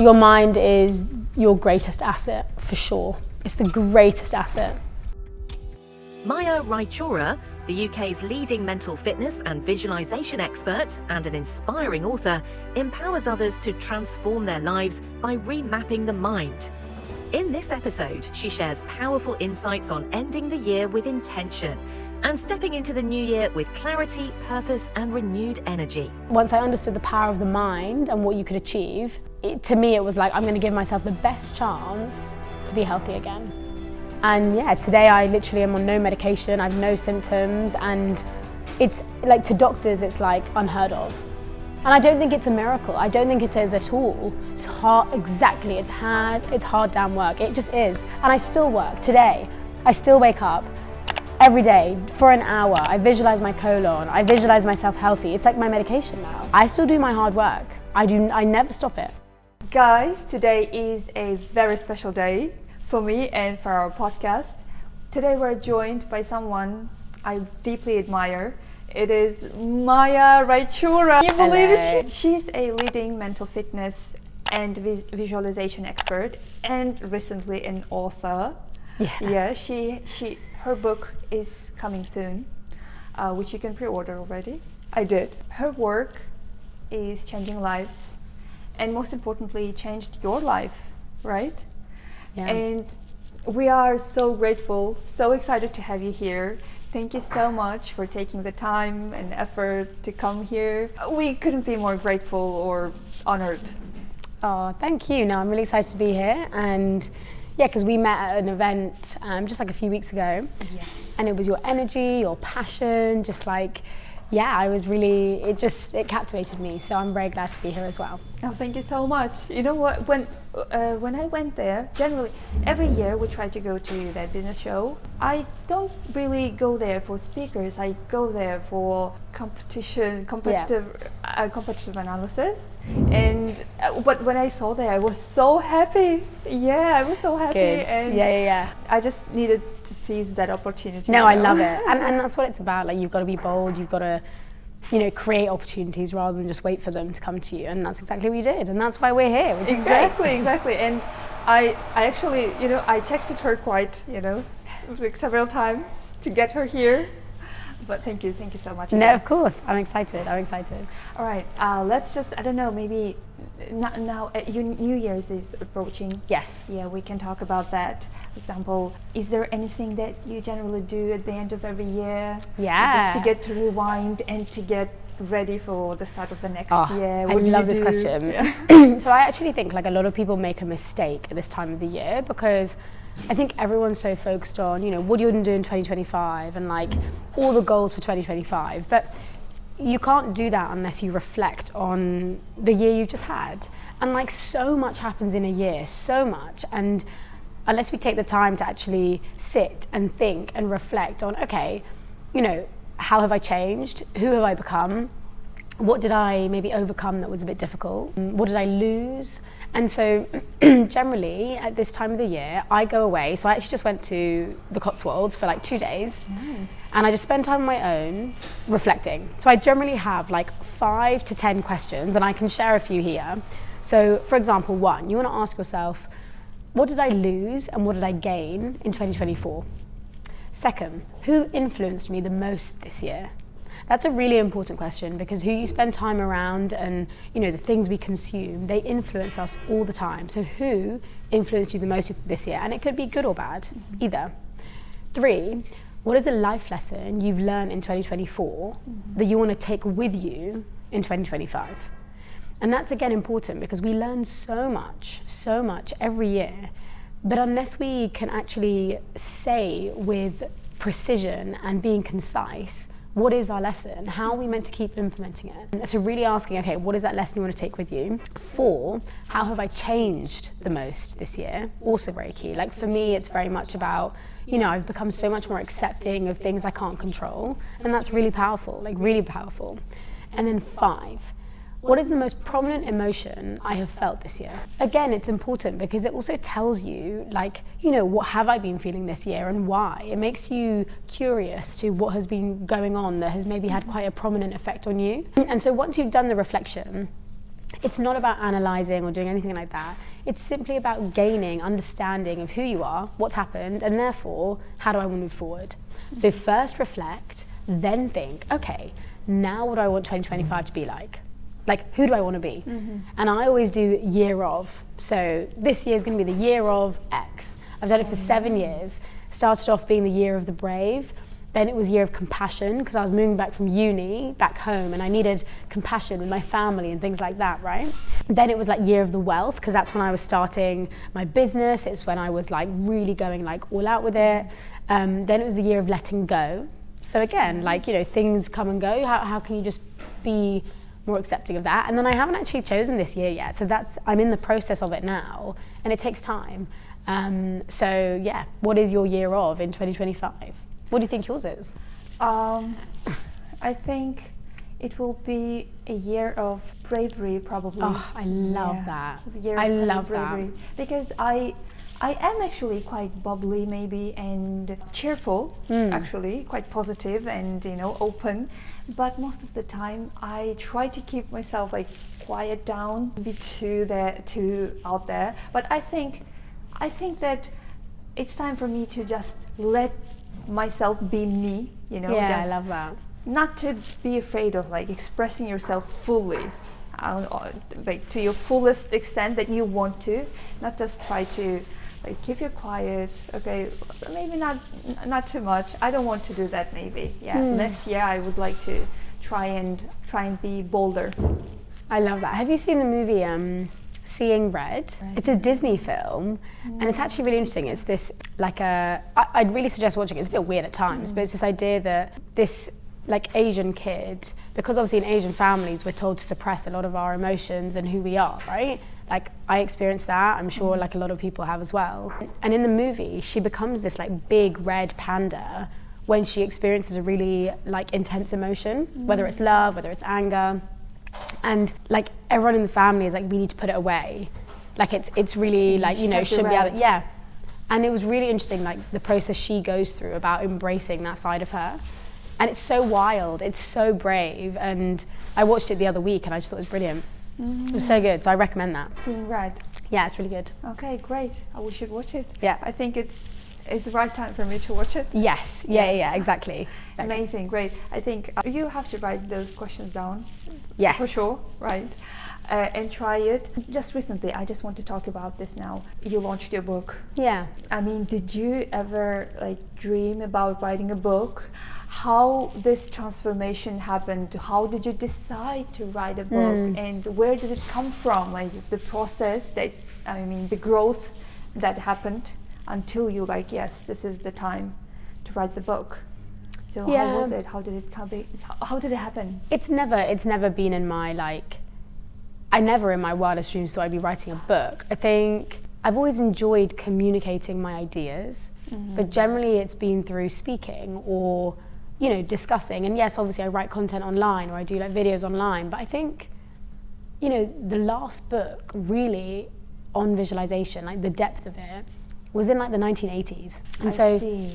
Your mind is your greatest asset, for sure. It's the greatest asset. Maya Raichoora, the UK's leading mental fitness and visualization expert and an inspiring author, empowers others to transform their lives by remapping the mind. In this episode, she shares powerful insights on ending the year with intention and stepping into the new year with clarity, purpose, and renewed energy. Once I understood the power of the mind and what you could achieve, to me it was like, I'm going to give myself the best chance to be healthy again. And yeah, today I literally am on no medication, I have no symptoms, and it's like, to doctors it's like unheard of. And I don't think it's a miracle. I don't think it is at all. It's hard, exactly, it's hard damn work. It just is. And I still work today. I still wake up every day for an hour. I visualize my colon. I visualize myself healthy. It's like my medication now. I still do my hard work. I never stop it. Guys, today is a very special day for me and for our podcast. Today we're joined by someone I deeply admire. It is Maya Raichoora. Can you believe it? She's a leading mental fitness and visualization expert and recently an author. Yeah, her book is coming soon, which you can pre-order already. I did. Her work is changing lives and most importantly changed your life, right? Yeah. And we are so grateful, so excited to have you here. Thank you so much for taking the time and effort to come here. We couldn't be more grateful or honored. Oh, thank you. No, I'm really excited to be here. And yeah, because we met at an event just like a few weeks ago. Yes. And it was your energy, your passion, just like, yeah, I was really, it captivated me. So I'm very glad to be here as well. Oh, thank you so much. You know what, when I went there, generally, every year we try to go to that business show. I don't really go there for speakers. I go there for competitive analysis. And but when I saw there, I was so happy. Yeah, I was so happy. Good. And Yeah. I just needed to seize that opportunity. No, I love it. And that's what it's about. Like, you've got to be bold. You've got to, create opportunities rather than just wait for them to come to you. And that's exactly what you did. And that's why we're here, which is great. Exactly. And I actually, I texted her quite, like several times to get her here. But thank you so much. No, of course. I'm excited. All right, let's just, I don't know, maybe now New Year's is approaching. Yes. Yeah, we can talk about that. For example, is there anything that you generally do at the end of every year? Yeah. Just to get to rewind and to get ready for the start of the next year? I love this question. Yeah. So I actually think like a lot of people make a mistake at this time of the year because I think everyone's so focused on, what you're going to do in 2025 and like all the goals for 2025. But you can't do that unless you reflect on the year you just had. And like so much happens in a year, so much. And unless we take the time to actually sit and think and reflect on, okay, how have I changed? Who have I become? What did I maybe overcome that was a bit difficult? What did I lose? And so generally at this time of the year, I go away. So I actually just went to the Cotswolds for like 2 days. Nice. And I just spend time on my own reflecting. So I generally have like 5 to 10 questions and I can share a few here. So for example, 1, you want to ask yourself, what did I lose and what did I gain in 2024? 2nd, who influenced me the most this year? That's a really important question because who you spend time around and the things we consume, they influence us all the time. So who influenced you the most this year? And it could be good or bad, either. 3, what is a life lesson you've learned in 2024 that you want to take with you in 2025? And that's again important because we learn so much every year. But unless we can actually say with precision and being concise, what is our lesson? How are we meant to keep implementing it? So really asking, okay, what is that lesson you want to take with you? 4, how have I changed the most this year? Also very key. Like for me, it's very much about, I've become so much more accepting of things I can't control. And that's really powerful, like really powerful. And then 5, what is the most prominent emotion I have felt this year? Again, it's important because it also tells you, what have I been feeling this year and why? It makes you curious to what has been going on that has maybe had quite a prominent effect on you. And so once you've done the reflection, It's not about analysing or doing anything like that. It's simply about gaining understanding of who you are, what's happened, and therefore, how do I want to move forward? So first reflect, then think, okay, now what do I want 2025 to be like? Like, who do I want to be? And I always do year of. So this year is going to be the year of X. I've done it for 7 years. Started off being the year of the brave. Then it was year of compassion, because I was moving back from uni, back home, and I needed compassion with my family and things like that, right? Then it was like year of the wealth, because that's when I was starting my business. It's when I was like really going like all out with it. Then it was the year of letting go. So again, like, you know, things come and go. How can you just be more accepting of that? And then I haven't actually chosen this year yet. So I'm in the process of it now, and it takes time. So yeah, what is your year of in 2025? What do you think yours is? I think it will be a year of bravery, probably. Oh, I love that. Year I of love bravery. that. Because I am actually quite bubbly maybe, and cheerful, actually, quite positive and, you know, open. But most of the time I try to keep myself like quiet down, be too out there. But I think that it's time for me to just let myself be me, you know. Yeah, just I love that. not to be afraid of like expressing yourself fully, like to your fullest extent that you want to, not just try to like keep you quiet. Okay, maybe not too much. I don't want to do that. Maybe next year I would like to try and be bolder. I love that. Have you seen the movie Seeing Red? It's a Disney film, and it's actually really interesting. It's this like I'd really suggest watching it. It's a bit weird at times, but it's this idea that this like Asian kid, because obviously in Asian families we're told to suppress a lot of our emotions and who we are, right? Like I experienced that, I'm sure like a lot of people have as well. And in the movie she becomes this like big red panda when she experiences a really like intense emotion, whether it's love, whether it's anger. And like everyone in the family is like, we need to put it away. Like it's really like, you know, shouldn't be able to, yeah. And it was really interesting, like the process she goes through about embracing that side of her. And it's so wild, it's so brave. And I watched it the other week and I just thought it was brilliant. It was so good, so I recommend that. Seeing Red. Yeah, it's really good. Okay, great. We should watch it. Yeah. I think it's the right time for me to watch it. Yes, yeah, exactly. Amazing, great. I think you have to write those questions down. Yes. For sure, right. And try it. Just recently, I just want to talk about this now. You launched your book. Yeah. I mean, did you ever like dream about writing a book? How this transformation happened? How did you decide to write a book? And where did it come from? Like the process that, I mean, the growth that happened until you like, yes, this is the time to write the book. So how was it? How did it come? How did it happen? It's never been in my like. I never in my wildest dreams thought I'd be writing a book. I think I've always enjoyed communicating my ideas, but generally it's been through speaking or, you know, discussing. And yes, obviously I write content online or I do like videos online, but I think, you know, the last book really on visualization, like the depth of it, was in like the 1980s. And I see.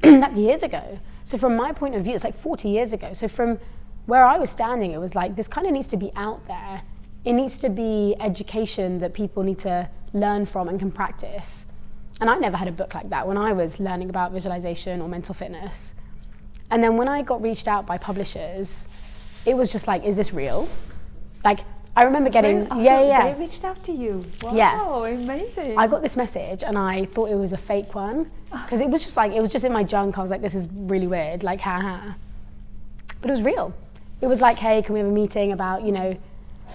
That's years ago. So from my point of view, it's like 40 years ago. So from where I was standing, it was like, this kind of needs to be out there. It needs to be education that people need to learn from and can practice. And I never had a book like that when I was learning about visualization or mental fitness. And then when I got reached out by publishers, it was just like, is this real? Like, I remember getting, So they reached out to you. Wow, yeah. Amazing. I got this message and I thought it was a fake one because it was just like, it was just in my junk. I was like, this is really weird, like, haha. But it was real. It was like, hey, can we have a meeting about, you know,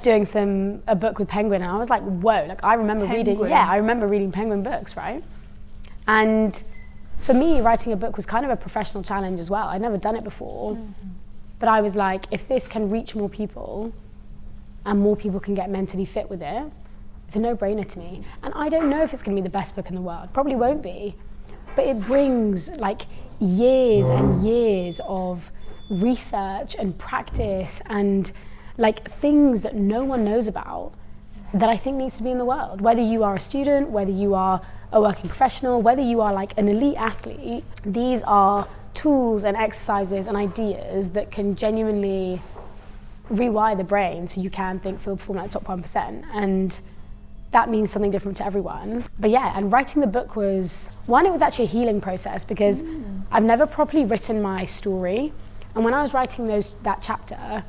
doing a book with Penguin? And I was like, whoa, like I remember reading Penguin books, right? And for me, writing a book was kind of a professional challenge as well. I'd never done it before. But I was like, if this can reach more people and more people can get mentally fit with it, it's a no-brainer to me. And I don't know if it's gonna be the best book in the world. Probably won't be. But it brings like years and years of research and practice and like things that no one knows about that I think needs to be in the world. Whether you are a student, whether you are a working professional, whether you are like an elite athlete, these are tools and exercises and ideas that can genuinely rewire the brain so you can think, feel, perform like the top 1%. And that means something different to everyone. But yeah, and writing the book was, one, it was actually a healing process because I've never properly written my story. And when I was writing that chapter,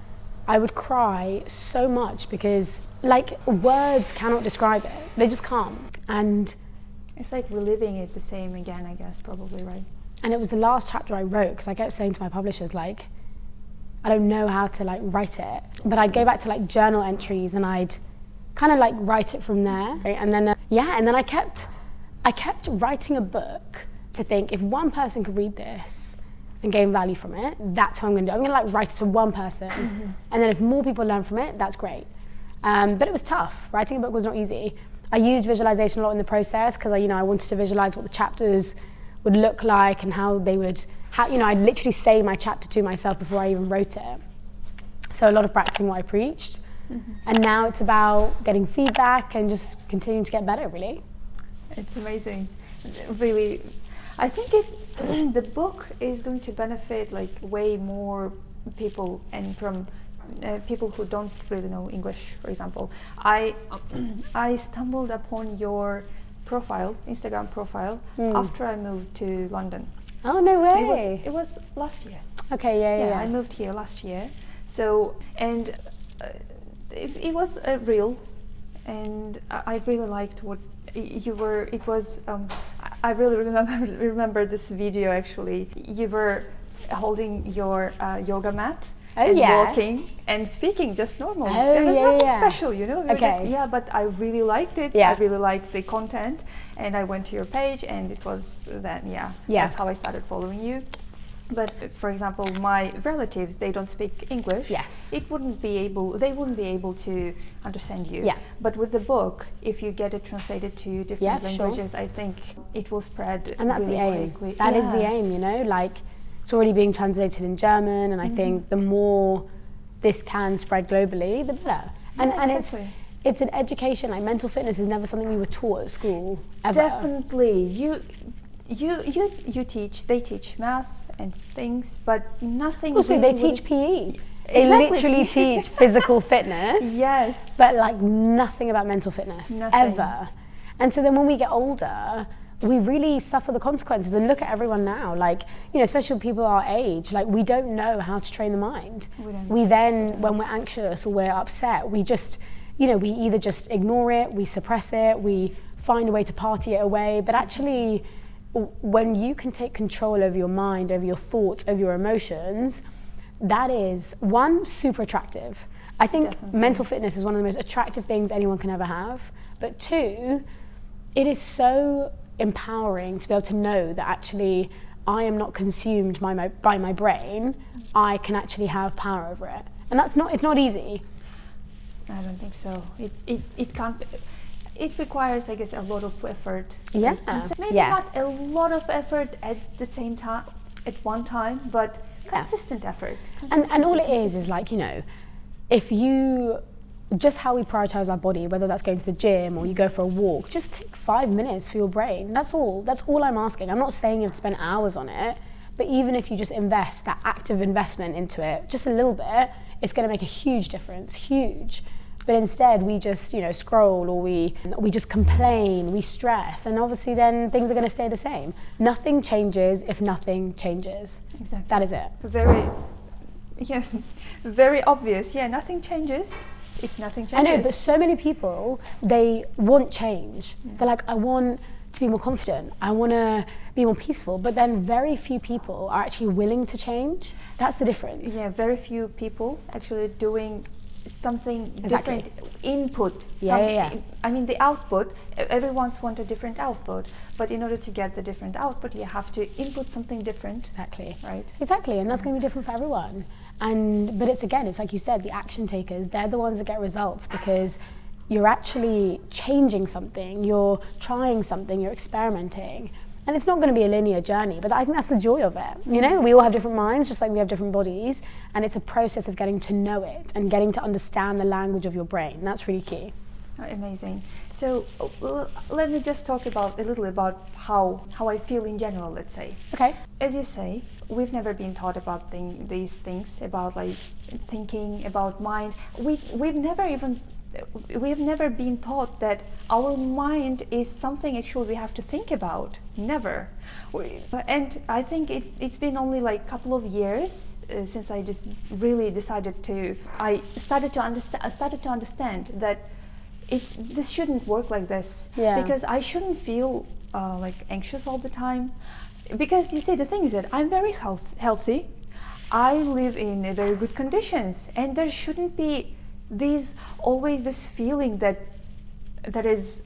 I would cry so much because like words cannot describe it. They just can't. And it's like reliving it the same again, I guess, probably, right? And it was the last chapter I wrote because I kept saying to my publishers, like, I don't know how to like write it. But I'd go back to like journal entries and I'd kind of like write it from there. Right? And then, and then I kept writing a book to think if one person could read this and gain value from it, that's what I'm gonna do. I'm gonna like write it to one person. And then if more people learn from it, that's great. But it was tough. Writing a book was not easy. I used visualization a lot in the process because I wanted to visualize what the chapters would look like and how they would, I'd literally say my chapter to myself before I even wrote it. So a lot of practicing what I preached. And now it's about getting feedback and just continuing to get better, really. It's amazing. Really, I think the book is going to benefit like way more people, and from people who don't really know English, for example. I stumbled upon your profile, Instagram profile, after I moved to London. Oh, no way. It was last year. Okay, yeah. I moved here last year. So, and it was real, and I really liked what you were. It was. I really remember this video. Actually, you were holding your yoga mat. Walking and speaking just normal. There was nothing special, but I really liked it. I really liked the content, and I went to your page, and it was then, that's how I started following you. But for example, my relatives, they don't speak English. Yes. They wouldn't be able to understand you. Yeah. But with the book, if you get it translated to different languages, I think it will spread. And that's really the aim. quickly. That is the aim, like it's already being translated in German, and I think the more this can spread globally, the better. And exactly. it's an education. Like mental fitness is never something we were taught at school ever. Definitely, they teach math and things, but nothing. Also, really they teach PE. Exactly. They literally teach physical fitness. Yes. But like nothing about mental fitness ever. And so then when we get older, we really suffer the consequences. And look at everyone now, like, especially people our age, like we don't know how to train the mind. We then, when we're anxious or we're upset, we just, we either just ignore it, we suppress it, we find a way to party it away. But actually, when you can take control over your mind, over your thoughts, over your emotions, that is, one, super attractive. I think mental fitness is one of the most attractive things anyone can ever have. But two, it is so empowering to be able to know that actually I am not consumed by my brain. I can actually have power over it, and it's not easy. I don't think so. It can't. It requires, I guess, a lot of effort. Yeah. Maybe not a lot of effort at the same time, at one time, but consistent effort. And all it is like, if you, just how we prioritize our body, whether that's going to the gym or you go for a walk, just take 5 minutes for your brain. That's all I'm asking. I'm not saying you have to spend hours on it, but even if you just invest that active investment into it, just a little bit, it's going to make a huge difference, huge. But instead we just, scroll, or we just complain, we stress, and obviously then things are going to stay the same. Nothing changes if nothing changes. Exactly. That is it. Very obvious. Yeah, nothing changes if nothing changes. I know, but so many people, they want change. They're like, I want to be more confident, I want to be more peaceful, but then very few people are actually willing to change. That's the difference. Yeah, very few people actually doing something different input. I mean, the output, everyone's want a different output, but in order to get the different output, you have to input something different. Exactly. Right? Exactly, and that's going to be different for everyone. But it's like you said, the action takers, they're the ones that get results because you're actually changing something, you're trying something, you're experimenting. And it's not going to be a linear journey, but I think that's the joy of it. We all have different minds, just like we have different bodies, and it's a process of getting to know it and getting to understand the language of your brain. That's really key. Amazing. So let me just talk a little about how I feel in general, let's say. Okay. As you say, we've never been taught about these things, about like thinking, about mind. We've never been taught that our mind is something actually we have to think about. Never. And I think it's been only like a couple of years since I just really I started to understand that this shouldn't work like this. Yeah. Because I shouldn't feel like anxious all the time. Because you see, the thing is that I'm very healthy. I live in very good conditions, and there shouldn't be always this feeling that is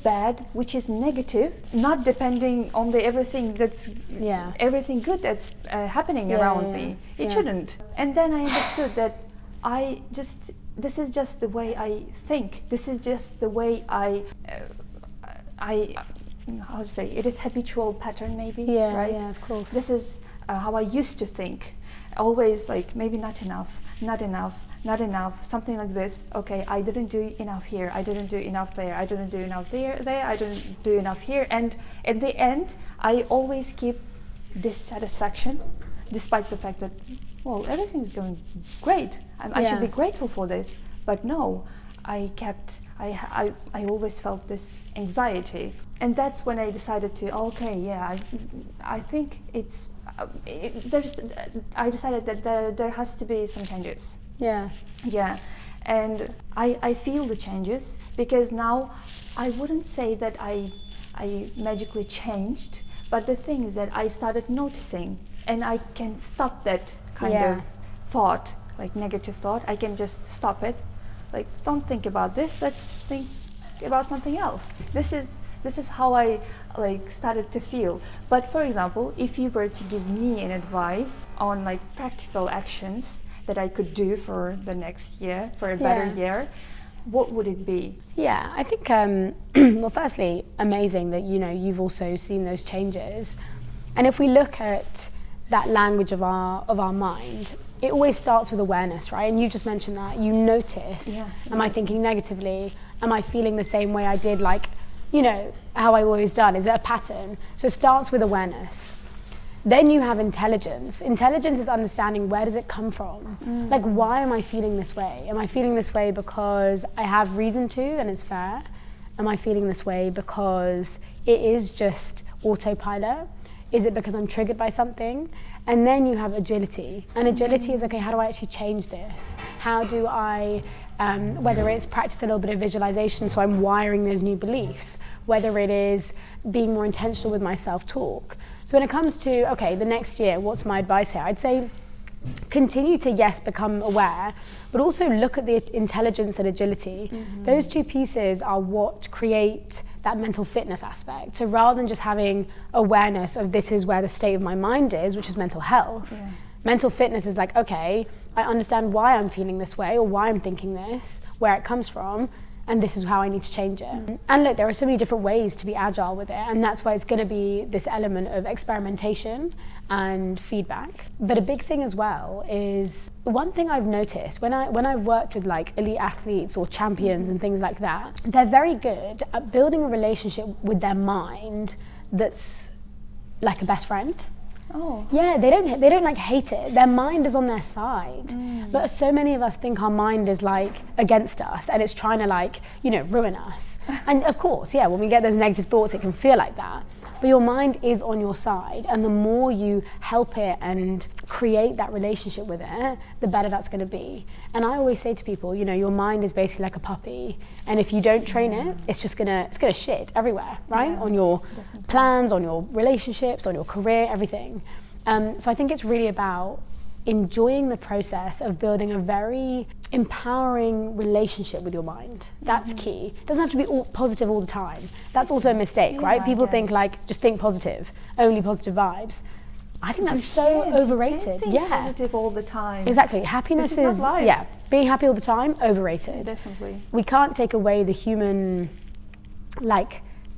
bad, which is negative, not depending on everything good that's happening around me. It shouldn't. And then I understood that this is just the way I think. This is just the way I how to say, it is habitual pattern maybe, right? Yeah, of course. This is how I used to think. Always like, maybe not enough, something like this. Okay, I didn't do enough here, I didn't do enough there, I didn't do enough there, I didn't do enough here. And at the end, I always keep dissatisfaction, despite the fact that, well, everything is going great. I should be grateful for this. But no, I always felt this anxiety. And that's when I decided to, I think I decided that there has to be some changes. Yeah. Yeah. And I feel the changes, because now I wouldn't say that I magically changed, but the thing is that I started noticing, and I can stop that kind of thought, like negative thought. I can just stop it. Like, don't think about this, let's think about something else. This is how I like started to feel. But for example, if you were to give me an advice on like practical actions that I could do for the next year, for a better year, what would it be? Yeah, I think, well, firstly, amazing that, you've also seen those changes. And if we look at that language of our mind, it always starts with awareness, right? And you just mentioned that. You notice, am I thinking negatively? Am I feeling the same way I did, like, how I always done? Is it a pattern? So it starts with awareness. Then you have intelligence. Intelligence is understanding, where does it come from? Like, why am I feeling this way? Am I feeling this way because I have reason to and it's fair? Am I feeling this way because it is just autopilot? Is it because I'm triggered by something? And then you have agility. And agility is, okay, how do I actually change this? How do I, whether it's practice a little bit of visualization, so I'm wiring those new beliefs, whether it is being more intentional with my self-talk. So when it comes to, okay, the next year, what's my advice here? I'd say continue to, become aware, but also look at the intelligence and agility. Those two pieces are what create that mental fitness aspect. So rather than just having awareness of this is where the state of my mind is, which is mental health, mental fitness is like, okay, I understand why I'm feeling this way or why I'm thinking this, where it comes from, and this is how I need to change it. And look, there are so many different ways to be agile with it, and that's why it's going to be this element of experimentation and feedback. But a big thing as well is, one thing I've noticed when I've worked with like elite athletes or champions and things like that, they're very good at building a relationship with their mind that's like a best friend. Oh. Yeah, they don't like hate it. Their mind is on their side. But so many of us think our mind is like against us and it's trying to like, ruin us. And of course, when we get those negative thoughts, it can feel like that. But your mind is on your side, and the more you help it and create that relationship with it, the better that's going to be. And I always say to people, your mind is basically like a puppy, and if you don't train it, it's gonna shit everywhere, right? On your plans, on your relationships, on your career, everything. So I think it's really about enjoying the process of building a very empowering relationship with your mind. That's key. It doesn't have to be all positive all the time. That's also a mistake, right? People think like, just think positive, only positive vibes. I think that's so overrated. Think positive all the time. Exactly. Happiness is not life. Being happy all the time, overrated. Definitely. We can't take away the human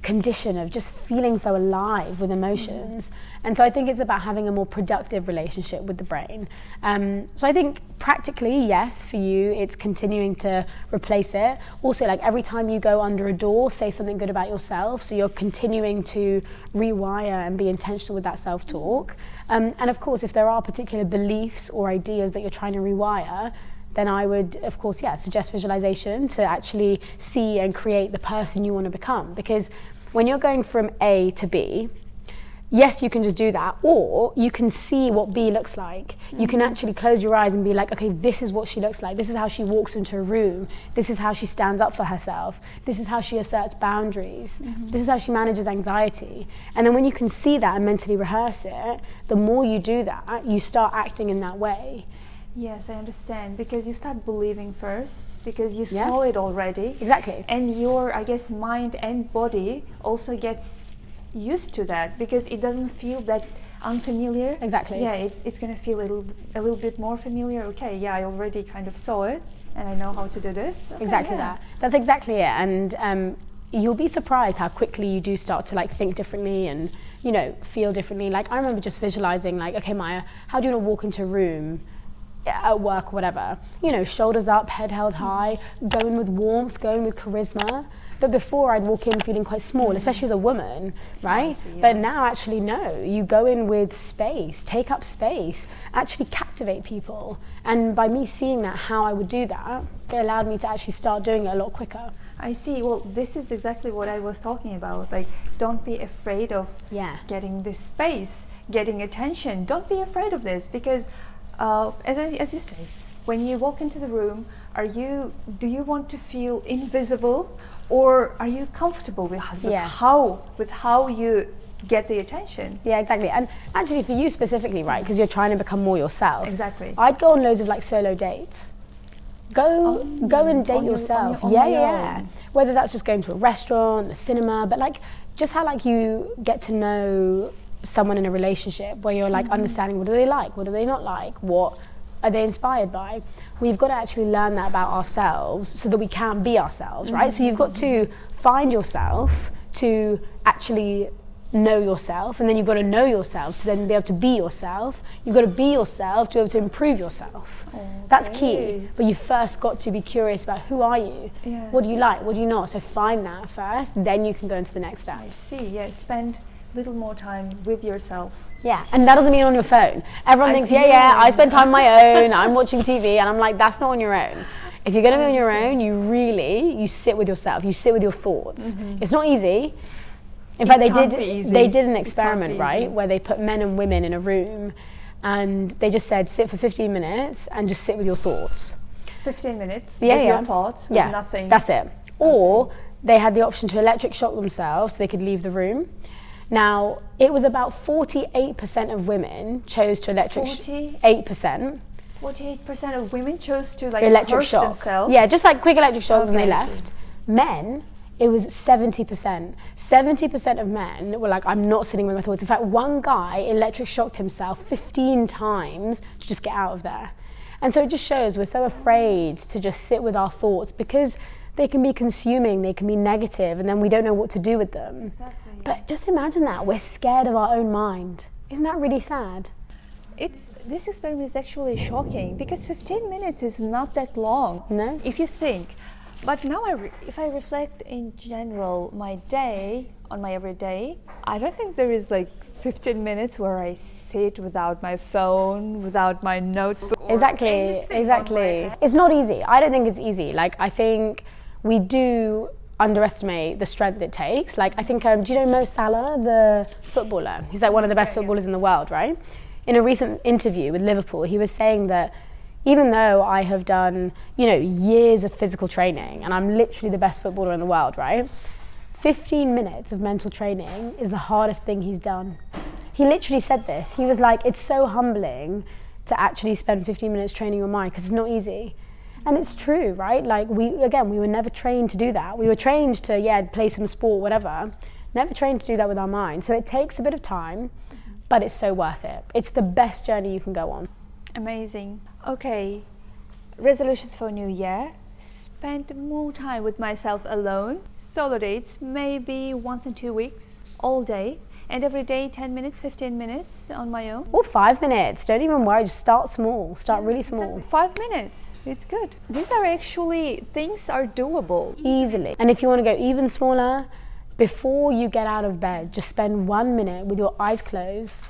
condition of just feeling so alive with emotions. And so I think it's about having a more productive relationship with the brain. So I think practically, yes, for you, it's continuing to replace it. Also, like every time you go under a door, say something good about yourself. So you're continuing to rewire and be intentional with that self-talk. And of course, if there are particular beliefs or ideas that you're trying to rewire, then I would, of course, suggest visualization to actually see and create the person you want to become. Because when you're going from A to B, yes, you can just do that, or you can see what B looks like. You can actually close your eyes and be like, okay, this is what she looks like. This is how she walks into a room. This is how she stands up for herself. This is how she asserts boundaries. This is how she manages anxiety. And then when you can see that and mentally rehearse it, the more you do that, you start acting in that way. Yes, I understand, because you start believing first, because you saw it already. Exactly. And your, I guess, mind and body also gets used to that, because it doesn't feel that unfamiliar. Exactly. Yeah, it's going to feel a little bit more familiar. Okay, yeah, I already kind of saw it, and I know how to do this. Okay, exactly that. That's exactly it. And you'll be surprised how quickly you do start to like think differently and, you know, feel differently. Like I remember just visualizing like, okay, Maya, how do you want to walk into a room at work, whatever, you know, shoulders up, head held high, going with warmth, going with charisma. But before I'd walk in feeling quite small, especially as a woman, right? But now actually no, you go in with space, take up space, actually captivate people. And by me seeing that, how I would do that, it allowed me to actually start doing it a lot quicker. I see. Well, this is exactly what I was talking about. Like, don't be afraid of getting this space, getting attention. Don't be afraid of this, because as you say, when you walk into the room, do you want to feel invisible, or are you comfortable with how you get the attention? Yeah, exactly. And actually for you specifically, right, because you're trying to become more yourself. Exactly. I'd go on loads of like solo dates. Go and date yourself. On your own. Whether that's just going to a restaurant, the cinema, but like just how like you get to know someone in a relationship where you're like understanding what do they like, what do they not like, what are they inspired by. We've got to actually learn that about ourselves so that we can be ourselves, right? So you've got to find yourself to actually know yourself, and then you've got to know yourself to then be able to be yourself. You've got to be yourself to be able to improve yourself. That's key. But you first got to be curious about who are you? What do you like? What do you not? So find that first, then you can go into the next steps. I see, spend little more time with yourself. Yeah, and that doesn't mean on your phone. Everyone thinks, I spend time on my own, I'm watching TV, and I'm like, that's not on your own. If you're gonna be on your own, you sit with yourself, you sit with your thoughts. It's not easy. In fact, they did an experiment, right, where they put men and women in a room, and they just said, sit for 15 minutes and just sit with your thoughts. 15 minutes with your thoughts, with nothing. That's it. Or they had the option to electric shock themselves so they could leave the room. Now, it was about 48% of women chose to electric 48%. 48% of women chose to like electric hurt shock themselves. Yeah, just like quick electric shock, and they left. Men, it was 70%. 70% of men were like, I'm not sitting with my thoughts. In fact, one guy electric shocked himself 15 times to just get out of there. And so it just shows we're so afraid to just sit with our thoughts because they can be consuming, they can be negative, and then we don't know what to do with them. Exactly. But just imagine that, we're scared of our own mind. Isn't that really sad? This experiment is actually shocking, because 15 minutes is not that long, No? if you think. But now if I reflect in general my day, on my everyday, I don't think there is like 15 minutes where I sit without my phone, without my notebook. Exactly. It's not easy. I don't think it's easy. Like, I think we do underestimate the strength it takes. Like, I think, do you know Mo Salah, the footballer? He's like one of the best footballers in the world, right? In a recent interview with Liverpool, he was saying that even though I have done, years of physical training and I'm literally the best footballer in the world, right? 15 minutes of mental training is the hardest thing he's done. He literally said this. He was like, it's so humbling to actually spend 15 minutes training your mind because it's not easy. And it's true, right? Like we were never trained to do that. We were trained to, play some sport, whatever. Never trained to do that with our mind. So it takes a bit of time, but it's so worth it. It's the best journey you can go on. Amazing. Okay, resolutions for New Year. spend more time with myself alone. Solo dates, maybe once in 2 weeks, all day. And every day 10 minutes, 15 minutes on my own. Or 5 minutes. Don't even worry, just start small. Start really small. 5 minutes, it's good. These are actually, things are doable. Easily. And if you want to go even smaller, before you get out of bed, just spend 1 minute with your eyes closed,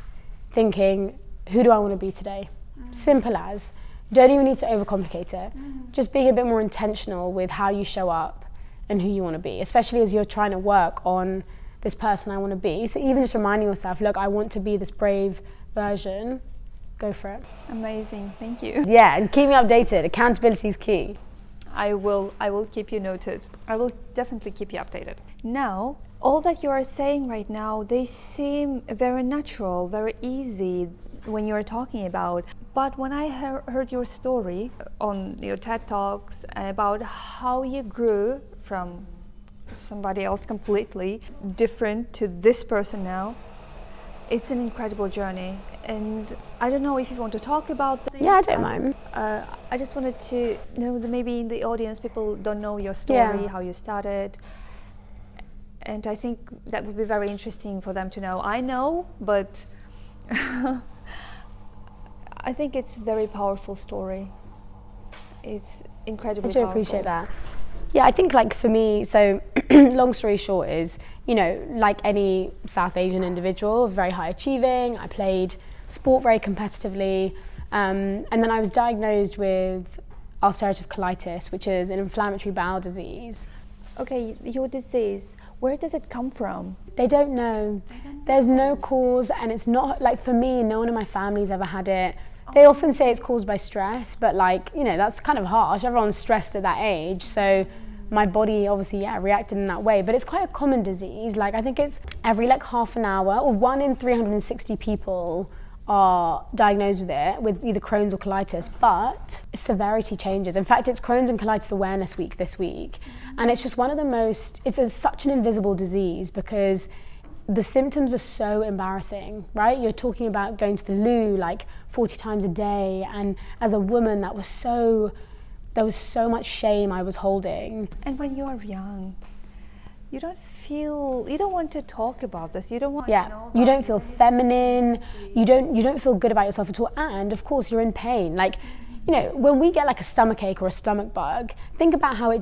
thinking, who do I want to be today? Simple as. Don't even need to overcomplicate it. Just being a bit more intentional with how you show up and who you want to be, especially as you're trying to work on this person I want to be. So even just reminding yourself, look, I want to be this brave version, go for it. Amazing, thank you. Yeah, and keep me updated. Accountability is key. I will keep you noted. I will definitely keep you updated. Now, all that you are saying right now, they seem very natural, very easy when you're talking about. But when I heard your story on your TED Talks about how you grew from somebody else completely different to this person now, it's an incredible journey. And I don't know if you want to talk about that. Yeah, I don't mind. I just wanted to know that maybe in the audience people don't know your story, how you started. And I think that would be very interesting for them to know. I know, but I think it's a very powerful story. It's incredibly powerful. I do appreciate that. Yeah, I think like for me, so long story short is, you know, like any South Asian individual, very high achieving. I played sport very competitively. And then I was diagnosed with ulcerative colitis, which is an inflammatory bowel disease. Okay, your disease, where does it come from? They don't know. There's no cause, and it's not, like for me, no one in my family's ever had it. They often say it's caused by stress, but like, you know, that's kind of harsh. Everyone's stressed at that age, so my body obviously, reacted in that way. But it's quite a common disease. Like I think it's every like half an hour, or 1 in 360 people are diagnosed with it, with either Crohn's or colitis, but severity changes. In fact, it's Crohn's and Colitis Awareness Week this week. And it's just one of the most, such an invisible disease because the symptoms are so embarrassing, right? You're talking about going to the loo like 40 times a day. And as a woman, there was so much shame I was holding. And when you are young, you don't want to talk about this. You don't want to know about you don't feel feminine. You don't feel good about yourself at all. And of course you're in pain. Like, you know, when we get like a stomach ache or a stomach bug, think about how it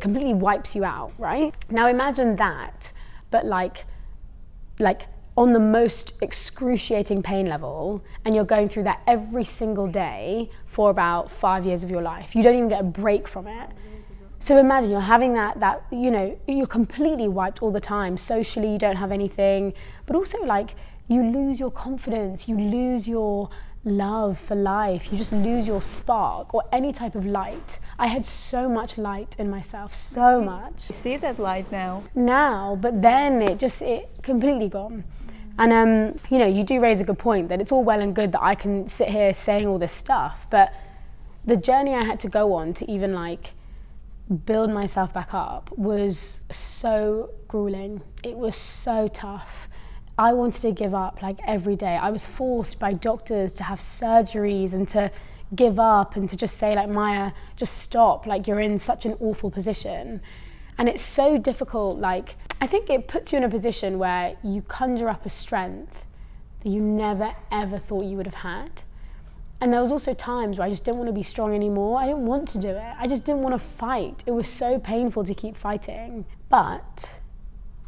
completely wipes you out, right? Now imagine that, but like on the most excruciating pain level, and you're going through that every single day for about 5 years of your life. You don't even get a break from it. So imagine you're having that, you know, you're completely wiped all the time. Socially, you don't have anything, but also like you lose your confidence, you lose your love for life, you just lose your spark or any type of light. I had so much light in myself, so much. I see that light now. But then it completely gone. And you know, you do raise a good point that it's all well and good that I can sit here saying all this stuff, but the journey I had to go on to even like build myself back up was so grueling. It was so tough. I wanted to give up like every day. I was forced by doctors to have surgeries and to give up and to just say like, Maya, just stop, like you're in such an awful position. And it's so difficult, like I think it puts you in a position where you conjure up a strength that you never ever thought you would have had. And there was also times where I just didn't want to be strong anymore. I didn't want to do it. I just didn't want to fight. It was so painful to keep fighting. But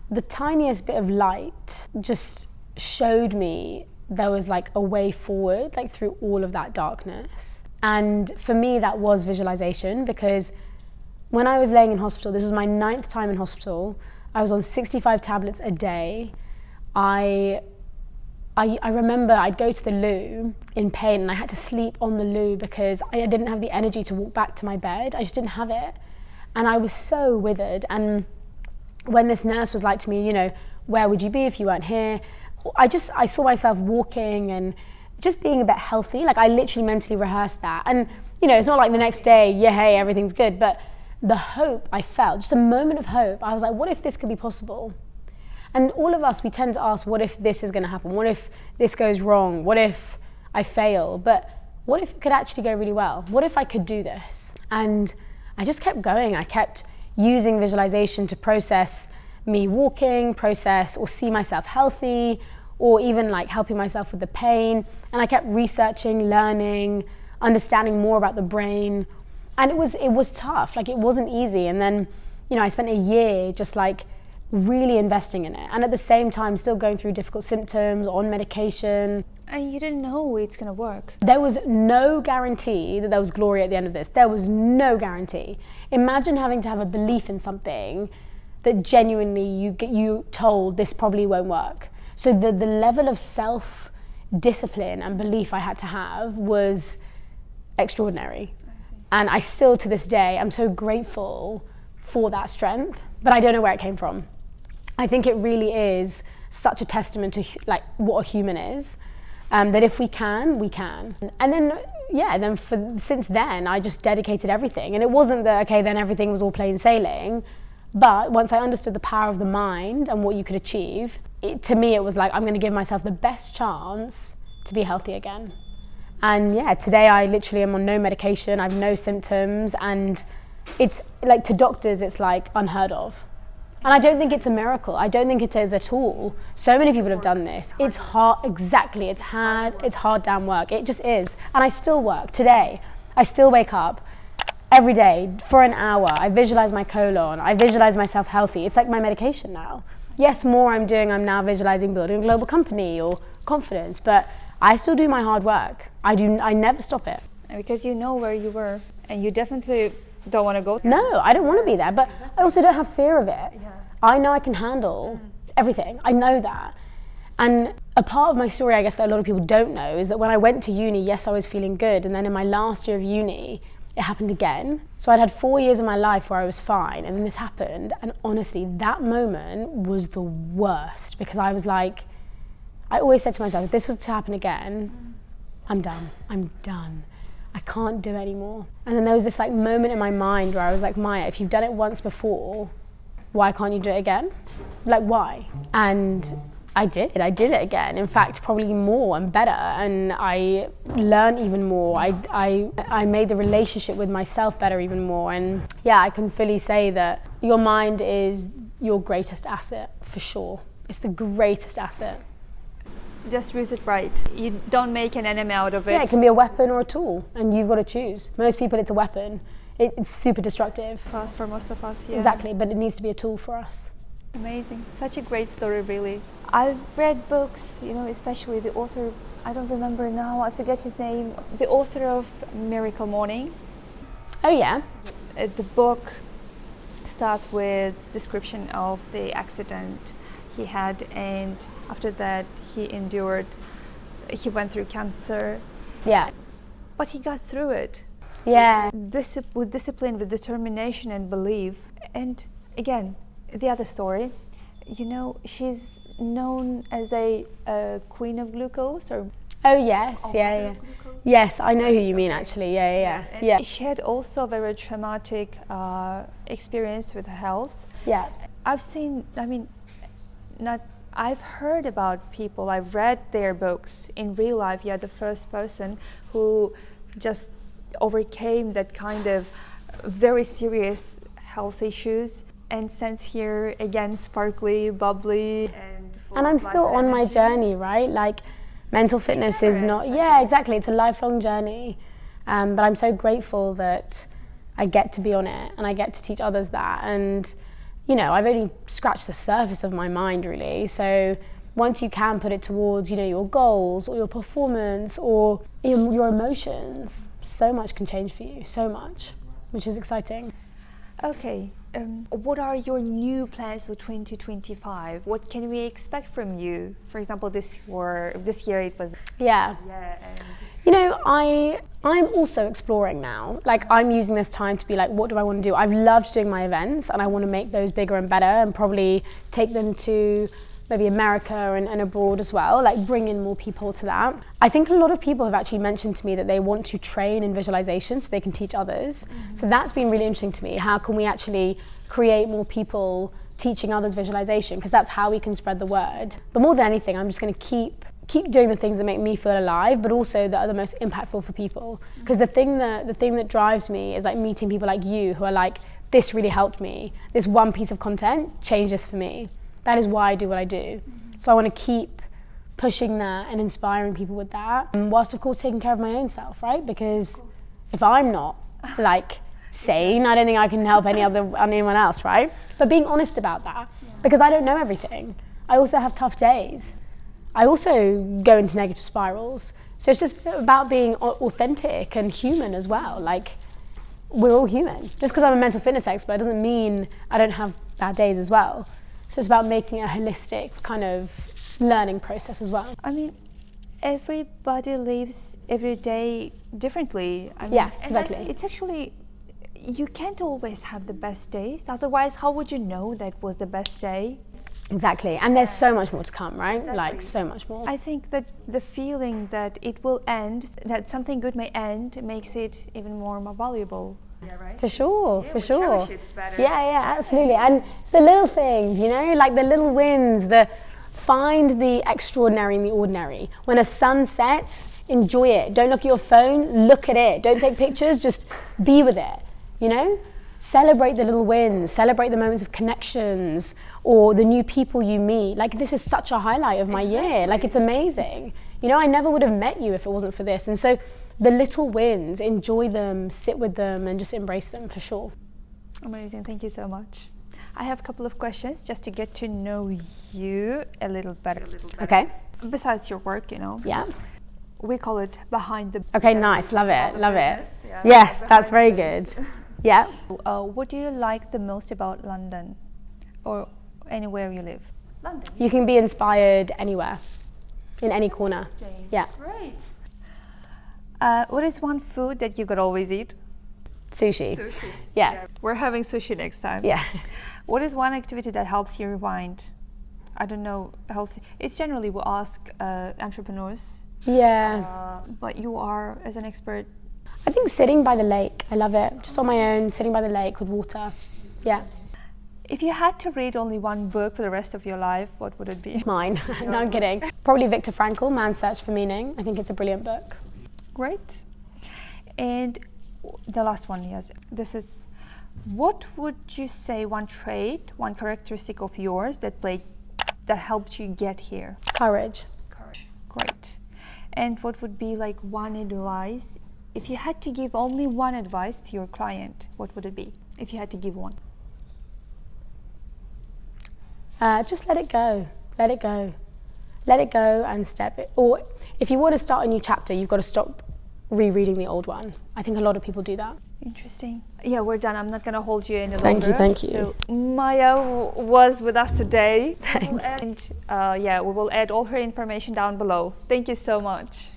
the tiniest bit of light just showed me there was like a way forward, like through all of that darkness. And for me, that was visualization, because when I was laying in hospital, this was my 9th time in hospital, I was on 65 tablets a day. I remember I'd go to the loo in pain and I had to sleep on the loo because I didn't have the energy to walk back to my bed. I just didn't have it. And I was so withered. And when this nurse was like to me, you know, where would you be if you weren't here? I saw myself walking and just being a bit healthy. Like I literally mentally rehearsed that. And, you know, it's not like the next day, yeah, hey, everything's good. But the hope I felt, just a moment of hope, I was like, what if this could be possible? And all of us, we tend to ask, what if this is going to happen? What if this goes wrong? What if I fail? But what if it could actually go really well? What if I could do this? And I just kept going. I kept using visualization to process me walking, process or see myself healthy, or even like helping myself with the pain. And I kept researching, learning, understanding more about the brain. And it was tough, like it wasn't easy. And then, I spent a year just like really investing in it. And at the same time, still going through difficult symptoms, on medication. And you didn't know it's gonna work. There was no guarantee that there was glory at the end of this. There was no guarantee. Imagine having to have a belief in something that genuinely you told this probably won't work. So the level of self-discipline and belief I had to have was extraordinary. And I still, to this day, I'm so grateful for that strength, but I don't know where it came from. I think it really is such a testament to like what a human is, that if we can, we can. And then, since then, I just dedicated everything. And it wasn't that, okay, then everything was all plain sailing, but once I understood the power of the mind and what you could achieve, to me it was like, I'm gonna give myself the best chance to be healthy again. And today I literally am on no medication, I have no symptoms, and it's like, to doctors, it's like unheard of. And I don't think it's a miracle. I don't think it is at all. So many people have done this. It's hard, exactly, it's hard damn work. It just is. And I still work today. I still wake up every day for an hour. I visualize my colon. I visualize myself healthy. It's like my medication now. Yes, I'm now visualizing building a global company or confidence, but I still do my hard work. I never stop it. Because you know where you were, and you definitely don't want to go there. No, I don't want to be there, but I also don't have fear of it. Yeah. I know I can handle everything. I know that. And a part of my story, I guess, that a lot of people don't know is that when I went to uni, yes, I was feeling good. And then in my last year of uni, it happened again. So I'd had 4 years of my life where I was fine, and then this happened. And honestly, that moment was the worst, because I was like, I always said to myself, if this was to happen again, I'm done. I can't do it anymore. And then there was this like moment in my mind where I was like, Maya, if you've done it once before, why can't you do it again? Like, why? And I did it again. In fact, probably more and better. And I learned even more. I made the relationship with myself better even more. And I can fully say that your mind is your greatest asset, for sure. It's the greatest asset. Just use it right. You don't make an enemy out of it. Yeah, it can be a weapon or a tool, and you've got to choose. Most people, it's a weapon. It's super destructive. For most of us, yeah. Exactly, but it needs to be a tool for us. Amazing. Such a great story, really. I've read books, especially the author, I don't remember now, I forget his name, the author of Miracle Morning. Oh, yeah. The book starts with description of the accident he had, and after that he went through cancer. Yeah. But he got through it. Yeah. With discipline, with determination and belief. And again, the other story, she's known as a queen of glucose, or oh yes, yeah. Yes, I know who you mean actually. Yeah. She had also a very traumatic experience with health. Yeah. I've heard about people, I've read their books in real life. You're the first person who just overcame that kind of very serious health issues, and since here again, sparkly, bubbly, and I'm still on my journey, right? Like, mental fitness is not, exactly, it's a lifelong journey, but I'm so grateful that I get to be on it and I get to teach others that. And I've only scratched the surface of my mind, really. So once you can put it towards, your goals or your performance or your emotions, so much can change for you, so much, which is exciting. Okay, what are your new plans for 2025? What can we expect from you? For example, this year it was... I'm also exploring now. Like, I'm using this time to be like, what do I want to do? I've loved doing my events, and I want to make those bigger and better, and probably take them to maybe America and abroad as well, like bring in more people to that. I think a lot of people have actually mentioned to me that they want to train in visualization so they can teach others. Mm-hmm. So that's been really interesting to me. How can we actually create more people teaching others visualization? Because that's how we can spread the word. But more than anything, I'm just going to keep doing the things that make me feel alive, but also that are the most impactful for people. Because the thing that drives me is like meeting people like you who are like, this really helped me. This one piece of content changed this for me. That is why I do what I do. So I want to keep pushing that and inspiring people with that, and whilst of course taking care of my own self, right? Because if I'm not like sane, I don't think I can help anyone else, right? But being honest about that, because I don't know everything. I also have tough days. I also go into negative spirals. So it's just about being authentic and human as well. Like, we're all human. Just because I'm a mental fitness expert doesn't mean I don't have bad days as well. So it's about making a holistic kind of learning process as well. I mean, everybody lives every day differently. I mean, Yeah, exactly. It's actually, you can't always have the best days. Otherwise, how would you know that was the best day? Exactly. And there's so much more to come, right? Exactly. Like, so much more. I think that the feeling that it will end, that something good may end, makes it even more valuable. Yeah, right? For sure, for sure. Yeah, absolutely. And it's the little things, you know, like the little wins, find the extraordinary in the ordinary. When a sun sets, enjoy it. Don't look at your phone, look at it. Don't take pictures, just be with it, you know? Celebrate the little wins, celebrate the moments of connections or the new people you meet. Like, this is such a highlight of my year. Like, it's amazing. You know, I never would have met you if it wasn't for this. And so the little wins, enjoy them, sit with them, and just embrace them for sure. Amazing, thank you so much. I have a couple of questions just to get to know you a little better. Okay. Besides your work, you know. Yeah. We call it behind the... Okay, nice, love it. Yeah. Yes, that's very good. Yeah. What do you like the most about London or anywhere you live? London. You can be inspired anywhere, in any corner. Same. Yeah. Great. What is one food that you could always eat? Sushi. Yeah. We're having sushi next time. Yeah. What is one activity that helps you rewind? I don't know, helps. It's generally we ask entrepreneurs. Yeah. But you are, as an expert. I think sitting by the lake. I love it. Just on my own, sitting by the lake with water. Yeah. If you had to read only one book for the rest of your life, what would it be? Mine. No, I'm kidding. Probably Viktor Frankl, Man's Search for Meaning. I think it's a brilliant book. Great. And the last one, yes. This is, what would you say one trait, one characteristic of yours that helped you get here? Courage. Great. And what would be like one advice? If you had to give only one advice to your client, what would it be? If you had to give one. Just let it go. Let it go. Let it go and step it. Or if you want to start a new chapter, you've got to stop rereading the old one. I think a lot of people do that. Interesting. Yeah, we're done. I'm not going to hold you any longer. Thank you. So Maya was with us today. Thanks. And we will add all her information down below. Thank you so much.